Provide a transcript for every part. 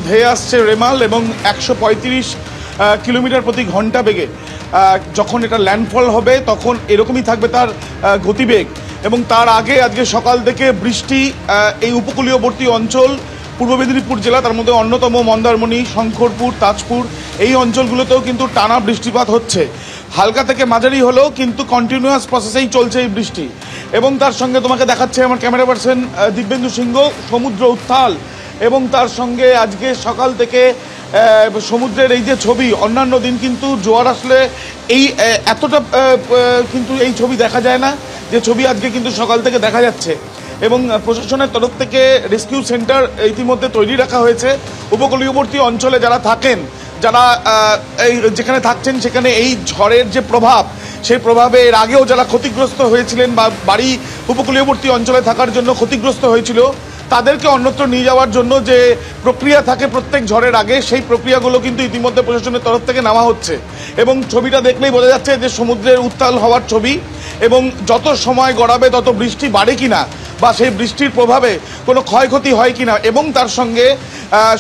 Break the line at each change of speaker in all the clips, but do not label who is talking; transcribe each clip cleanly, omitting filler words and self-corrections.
ধেয়ে আসছে রেমাল এবং 135 কিলোমিটার প্রতি ঘন্টা বেগে যখন এটা ল্যান্ডফল হবে তখন এরকমই থাকবে তার গতিবেগ। এবং তার আগে আজকে সকাল থেকে বৃষ্টি এই উপকূলীয়বর্তী অঞ্চল পূর্ব মেদিনীপুর জেলা, তার মধ্যে অন্যতম মন্দারমণি, শঙ্করপুর, তাজপুর এই অঞ্চলগুলোতেও কিন্তু টানা বৃষ্টিপাত হচ্ছে। হালকা থেকে মাঝারি হলেও কিন্তু কন্টিনিউয়াস প্রসেসেই চলছে এই বৃষ্টি। এবং তার সঙ্গে তোমাকে দেখাচ্ছে আমার ক্যামেরা পার্সন দিব্যেন্দু সিংহ, সমুদ্র উত্তাল। এবং তার সঙ্গে আজকে সকাল থেকে সমুদ্রের এই যে ছবি, অন্যান্য দিন কিন্তু জোয়ার আসলে এই এতটা কিন্তু এই ছবি দেখা যায় না, যে ছবি আজকে কিন্তু সকাল থেকে দেখা যাচ্ছে। এবং প্রশাসনের তরফ থেকে রেস্কিউ সেন্টার ইতিমধ্যে তৈরি রাখা হয়েছে। উপকূলীয়বর্তী অঞ্চলে যারা থাকেন, যারা এই যেখানে থাকছেন সেখানে এই ঝড়ের যে প্রভাব, সেই প্রভাবে এর আগেও যারা ক্ষতিগ্রস্ত হয়েছিলেন বা বাড়ি উপকূলীয়বর্তী অঞ্চলে থাকার জন্য ক্ষতিগ্রস্ত হয়েছিল, তাদেরকে অন্যত্র নিয়ে যাওয়ার জন্য যে প্রক্রিয়া থাকে প্রত্যেক ঝড়ের আগে, সেই প্রক্রিয়াগুলো কিন্তু ইতিমধ্যে প্রশাসনের তরফ থেকে নেওয়া হচ্ছে। এবং ছবিটা দেখলেই বোঝা যাচ্ছে যে সমুদ্রের উত্তাল হওয়ার ছবি। এবং যত সময় গড়াবে তত বৃষ্টি বাড়ে কিনা বা সেই বৃষ্টির প্রভাবে কোনো ক্ষয়ক্ষতি হয় কিনা এবং তার সঙ্গে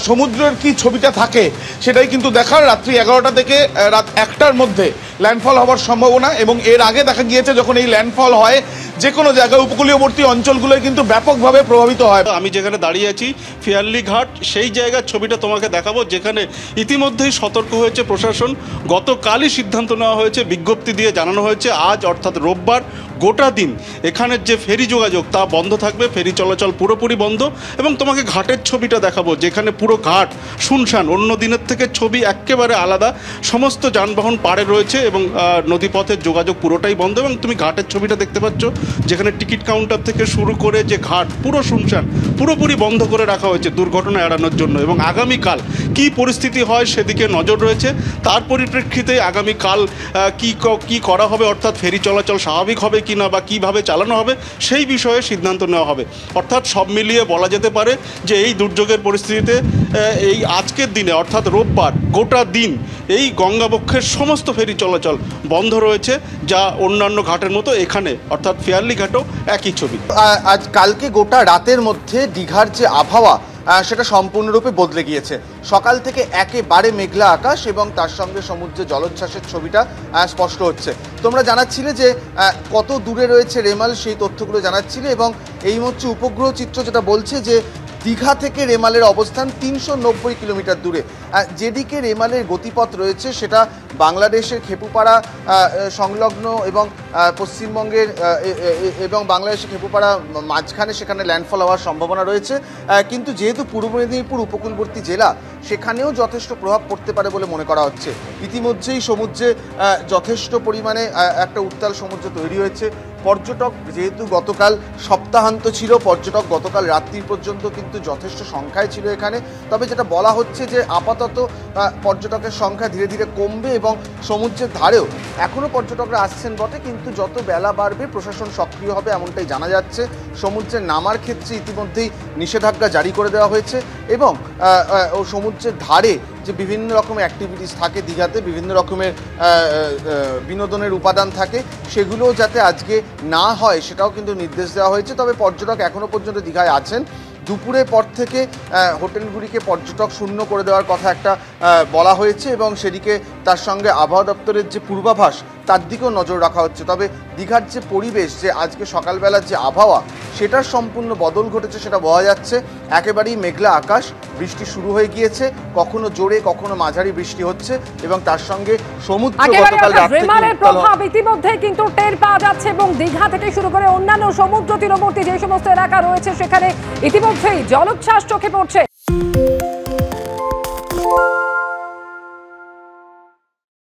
সমুদ্রের কি ছবিটা থাকে সেটাই কিন্তু দেখার। রাত্রি 11টা থেকে রাত 1টার মধ্যে ল্যান্ডফল হওয়ার সম্ভাবনা। এবং এর আগে দেখা গিয়েছে যখন এই ল্যান্ডফল হয় যে কোনো জায়গায় উপকূলীয়বর্তী অঞ্চলগুলোয় কিন্তু ব্যাপকভাবে প্রভাবিত হয়।
আমি যেখানে দাঁড়িয়ে আছি ফিয়ারলি ঘাট, সেই জায়গার ছবিটা তোমাকে দেখাবো, যেখানে ইতিমধ্যেই সতর্ক হয়েছে প্রশাসন। গতকালই সিদ্ধান্ত নেওয়া হয়েছে, বিজ্ঞপ্তি দিয়ে জানানো হয়েছে আজ অর্থাৎ রোববার গোটা দিন এখানের যে ফেরি যোগাযোগ তা বন্ধ থাকবে, ফেরি চলাচল পুরোপুরি বন্ধ। এবং তোমাকে ঘাটের ছবিটা দেখাবো, যেখানে পুরো ঘাট শুনশান, অন্য দিনের থেকে ছবি একেবারে আলাদা। সমস্ত যানবাহন পাড়ে রয়েছে এবং নদীপথের যোগাযোগ পুরোটাই বন্ধ। এবং তুমি ঘাটের ছবিটা দেখতে পাচ্ছ, যেখানে টিকিট কাউন্টার থেকে শুরু করে যে ঘাট পুরো শুনশান, পুরোপুরি বন্ধ করে রাখা হয়েছে দুর্ঘটনা এড়ানোর জন্য। এবং আগামীকাল কী পরিস্থিতি হয় সেদিকে নজর রয়েছে। তার পরিপ্রেক্ষিতে আগামীকাল কি করা হবে, অর্থাৎ ফেরি চলাচল স্বাভাবিক হবে কি না বা কীভাবে চালানো হবে সেই বিষয়ে সিদ্ধান্ত নেওয়া হবে। অর্থাৎ সব মিলিয়ে বলা যেতে পারে যে এই দুর্যোগের পরিস্থিতিতে এই আজকের দিনে অর্থাৎ রোববার গোটা দিন এই গঙ্গাবক্ষের সমস্ত ফেরি চলাচল বন্ধ রয়েছে, যা অন্যান্য ঘাটের মতো এখানে অর্থাৎ ফেয়ারলি ঘাটও একই ছবি।
আজ কালকে গোটা রাতের মধ্যে দীঘার যে আবহাওয়া সেটা সম্পূর্ণরূপে বদলে গিয়েছে। সকাল থেকে একেবারে মেঘলা আকাশ এবং তার সঙ্গে সমুদ্রে জলোচ্ছ্বাসের ছবিটা স্পষ্ট হচ্ছে। তোমরা জানাচ্ছিলে যে কত দূরে রয়েছে রেমাল, সেই তথ্যগুলো জানাচ্ছিলে। এবং এই হচ্ছে উপগ্রহ চিত্র যেটা বলছে যে দীঘা থেকে রেমালের অবস্থান 390 কিলোমিটার দূরে। যেদিকে রেমালের গতিপথ রয়েছে সেটা বাংলাদেশের খেপুপাড়া সংলগ্ন এবং পশ্চিমবঙ্গের এবং বাংলাদেশের খেপুপাড়া মাঝখানে সেখানে ল্যান্ডফল হওয়ার সম্ভাবনা রয়েছে। কিন্তু যেহেতু পূর্ব মেদিনীপুর উপকূলবর্তী জেলা, সেখানেও যথেষ্ট প্রভাব পড়তে পারে বলে মনে করা হচ্ছে। ইতিমধ্যেই সমুদ্রে যথেষ্ট পরিমাণে একটা উত্তাল সমুদ্র তৈরি হয়েছে। পর্যটক যেহেতু গতকাল সপ্তাহান্ত ছিল, পর্যটক গতকাল রাত্রি পর্যন্ত কিন্তু যথেষ্ট সংখ্যায় ছিল এখানে। তবে যেটা বলা হচ্ছে যে আপাতত পর্যটকের সংখ্যা ধীরে ধীরে কমবে এবং সমুদ্রের ধারেও এখনও পর্যটকরা আসছেন বটে, কিন্তু যত বেলা বাড়বে প্রশাসন সক্রিয় হবে এমনটাই জানা যাচ্ছে। সমুদ্রে নামার ক্ষেত্রে ইতিমধ্যেই নিষেধাজ্ঞা জারি করে দেওয়া হয়েছে এবং সমুদ্রের ধারে যে বিভিন্ন রকমের অ্যাক্টিভিটিস থাকে দীঘাতে, বিভিন্ন রকমের বিনোদনের উপাদান থাকে, সেগুলোও যাতে আজকে না হয় সেটাও কিন্তু নির্দেশ দেওয়া হয়েছে। তবে পর্যটক এখনও পর্যন্ত দীঘায় আছেন। দুপুরের পর থেকে হোটেলগুলিকে পর্যটক শূন্য করে দেওয়ার কথা একটা বলা হয়েছে এবং সেদিকে তার সঙ্গে আবহাওয়া দপ্তরের যে পূর্বাভাস তার দিকেও নজর রাখা হচ্ছে। তবে দীঘার যে পরিবেশ, যে আজকে সকালবেলার যে আবহাওয়া, সেটার সম্পূর্ণ বদল ঘটেছে সেটা বোঝা যাচ্ছে। একেবারেই মেঘলা আকাশ, বৃষ্টি শুরু হয়ে গিয়েছে, কখনো জোরে কখনো মাঝারি বৃষ্টি হচ্ছে এবং তার সঙ্গে সমুদ্র গতকাল রাত থেকে
প্রভাব ইতিমধ্যে কিন্তু টের পাওয়া যাচ্ছে। এবং দীঘা থেকে শুরু করে অন্যান্য সমুদ্র তীরবর্তী যে সমস্ত এলাকা রয়েছে সেখানে ইতিমধ্যেই জলোচ্ছ্বাস চোখে পড়ছে।